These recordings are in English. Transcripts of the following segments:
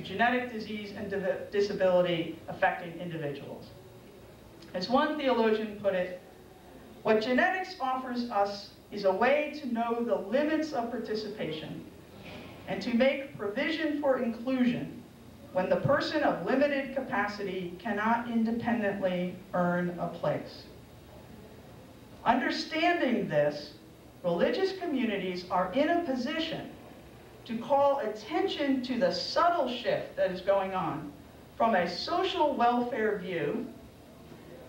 genetic disease and disability affecting individuals. As one theologian put it, what genetics offers us is a way to know the limits of participation and to make provision for inclusion when the person of limited capacity cannot independently earn a place. Understanding this, religious communities are in a position to call attention to the subtle shift that is going on from a social welfare view,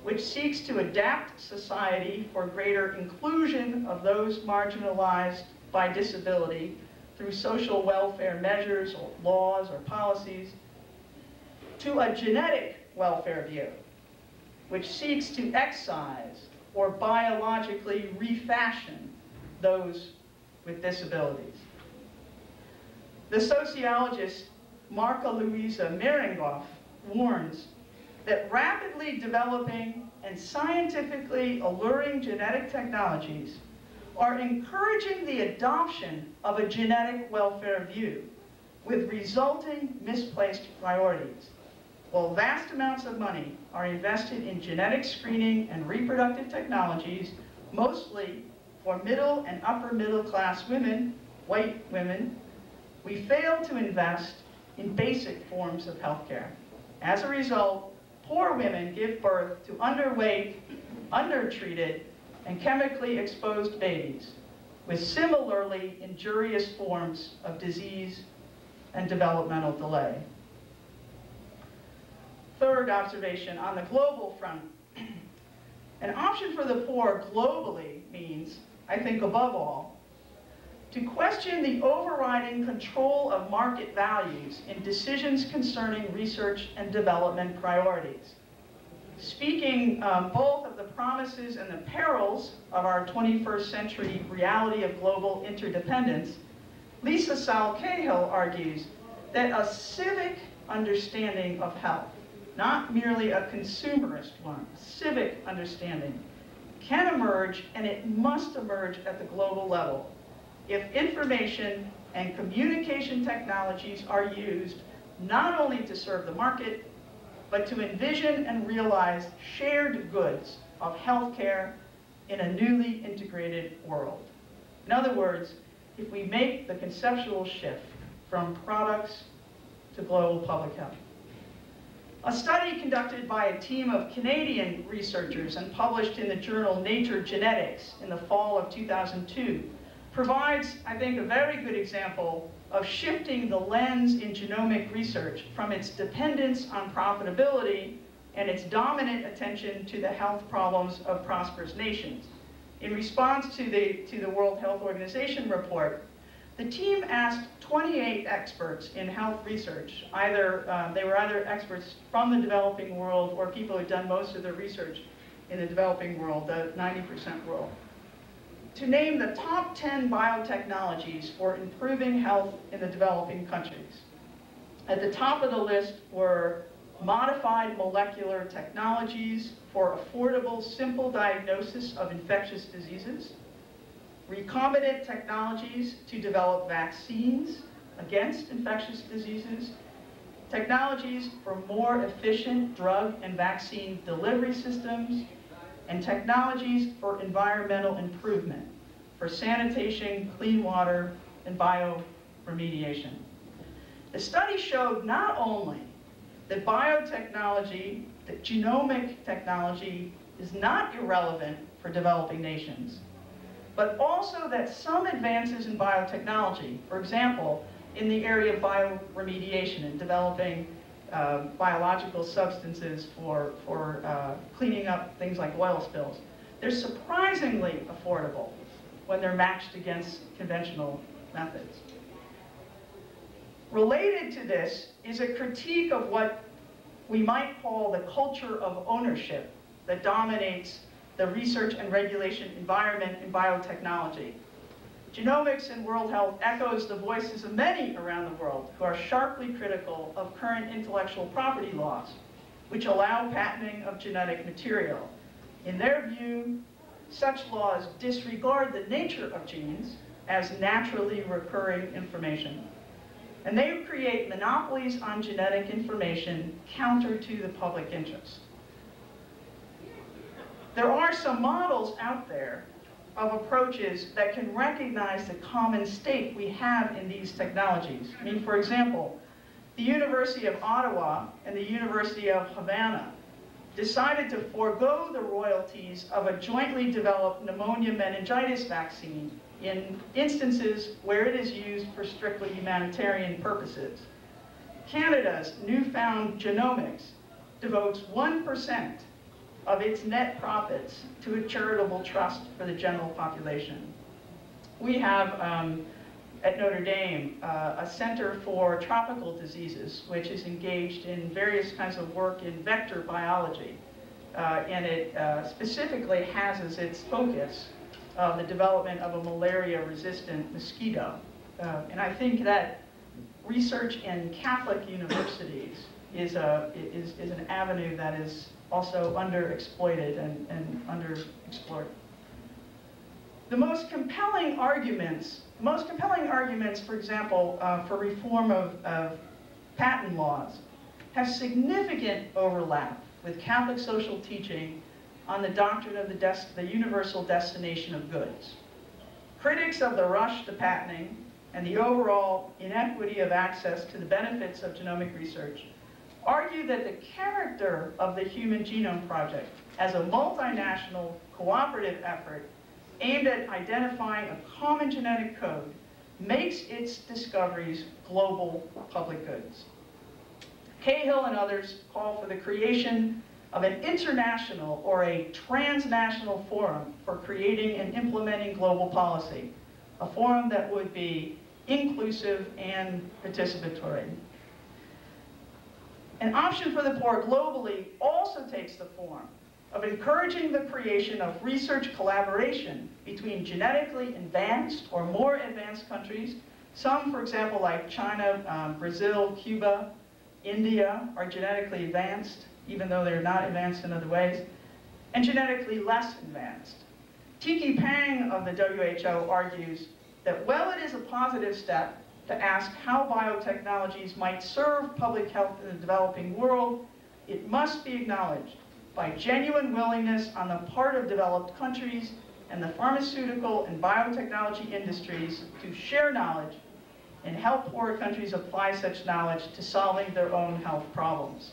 which seeks to adapt society for greater inclusion of those marginalized by disability through social welfare measures or laws or policies, to a genetic welfare view, which seeks to excise or biologically refashion those with disabilities. The sociologist Marca Luisa Mehrengoff warns that rapidly developing and scientifically alluring genetic technologies are encouraging the adoption of a genetic welfare view with resulting misplaced priorities, while vast amounts of money are invested in genetic screening and reproductive technologies, mostly for middle and upper middle class women, white women. We fail to invest in basic forms of healthcare. As a result, poor women give birth to underweight, undertreated, and chemically exposed babies with similarly injurious forms of disease and developmental delay. Third observation, on the global front, an option for the poor globally means, I think above all, to question the overriding control of market values in decisions concerning research and development priorities. Speaking both of the promises and the perils of our 21st century reality of global interdependence, Lisa Saul-Cahill argues that a civic understanding of health, not merely a consumerist one, a civic understanding, can emerge, and it must emerge at the global level, if information and communication technologies are used not only to serve the market, but to envision and realize shared goods of healthcare in a newly integrated world. In other words, if we make the conceptual shift from products to global public health. A study conducted by a team of Canadian researchers and published in the journal Nature Genetics in the fall of 2002 provides, I think, a very good example of shifting the lens in genomic research from its dependence on profitability and its dominant attention to the health problems of prosperous nations. In response to the World Health Organization report, the team asked 28 experts in health research, they were either experts from the developing world or people who had done most of their research in the developing world, the 90% world, to name the top 10 biotechnologies for improving health in the developing countries. At the top of the list were modified molecular technologies for affordable, simple diagnosis of infectious diseases, recombinant technologies to develop vaccines against infectious diseases, technologies for more efficient drug and vaccine delivery systems, and technologies for environmental improvement, for sanitation, clean water, and bioremediation. The study showed not only that biotechnology, that genomic technology is not irrelevant for developing nations, but also that some advances in biotechnology, for example, in the area of bioremediation and developing biological substances for cleaning up things like oil spills, they're surprisingly affordable when they're matched against conventional methods. Related to this is a critique of what we might call the culture of ownership that dominates the research and regulation environment in biotechnology. Genomics and World Health echoes the voices of many around the world who are sharply critical of current intellectual property laws, which allow patenting of genetic material. In their view, such laws disregard the nature of genes as naturally recurring information. And they create monopolies on genetic information counter to the public interest. There are some models out there of approaches that can recognize the common state we have in these technologies. I mean, for example, the University of Ottawa and the University of Havana decided to forego the royalties of a jointly developed pneumonia meningitis vaccine in instances where it is used for strictly humanitarian purposes. Canada's newfound genomics devotes 1% of its net profits to a charitable trust for the general population. We have at Notre Dame a Center for Tropical Diseases, which is engaged in various kinds of work in vector biology. And it specifically has as its focus the development of a malaria-resistant mosquito. And I think that research in Catholic universities is an avenue that is also underexploited and underexplored. The most compelling arguments, for example, for reform of patent laws have significant overlap with Catholic social teaching on the doctrine of the universal destination of goods. Critics of the rush to patenting and the overall inequity of access to the benefits of genomic research argue that the character of the Human Genome Project as a multinational cooperative effort aimed at identifying a common genetic code makes its discoveries global public goods. Cahill and others call for the creation of an international or a transnational forum for creating and implementing global policy, a forum that would be inclusive and participatory. An option for the poor globally also takes the form of encouraging the creation of research collaboration between genetically advanced or more advanced countries. Some, for example, like China, Brazil, Cuba, India, are genetically advanced, even though they're not advanced in other ways, and genetically less advanced. Tiki Pang of the WHO argues that while it is a positive step to ask how biotechnologies might serve public health in the developing world, it must be acknowledged by genuine willingness on the part of developed countries and the pharmaceutical and biotechnology industries to share knowledge and help poorer countries apply such knowledge to solving their own health problems.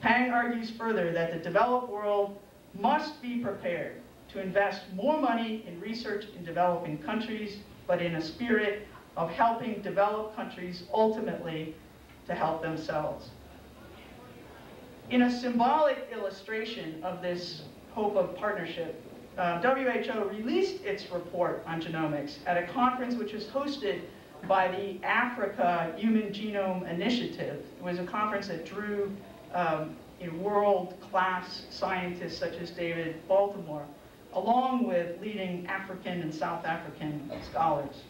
Pang argues further that the developed world must be prepared to invest more money in research in developing countries, but in a spirit of helping developed countries ultimately to help themselves. In a symbolic illustration of this hope of partnership, WHO released its report on genomics at a conference which was hosted by the Africa Human Genome Initiative. It was a conference that drew world-class scientists such as David Baltimore, along with leading African and South African scholars.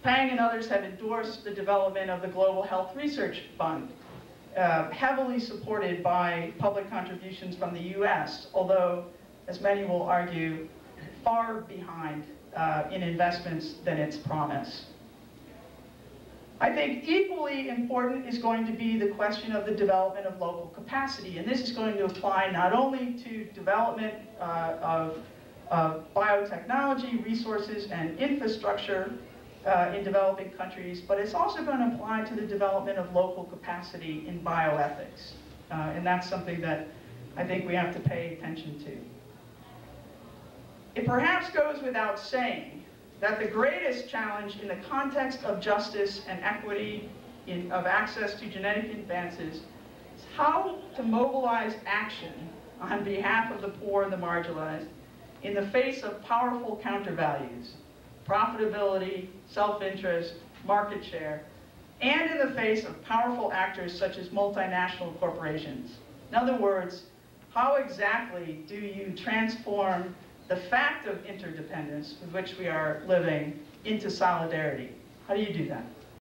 Pang and others have endorsed the development of the Global Health Research Fund, heavily supported by public contributions from the US, although, as many will argue, far behind in investments than its promise. I think equally important is going to be the question of the development of local capacity, and this is going to apply not only to development of biotechnology, resources, and infrastructure in developing countries, but it's also going to apply to the development of local capacity in bioethics. And that's something that I think we have to pay attention to. It perhaps goes without saying that the greatest challenge in the context of justice and equity of access to genetic advances is how to mobilize action on behalf of the poor and the marginalized in the face of powerful countervalues, profitability, self-interest, market share, and in the face of powerful actors such as multinational corporations. In other words, how exactly do you transform the fact of interdependence with which we are living into solidarity? How do you do that?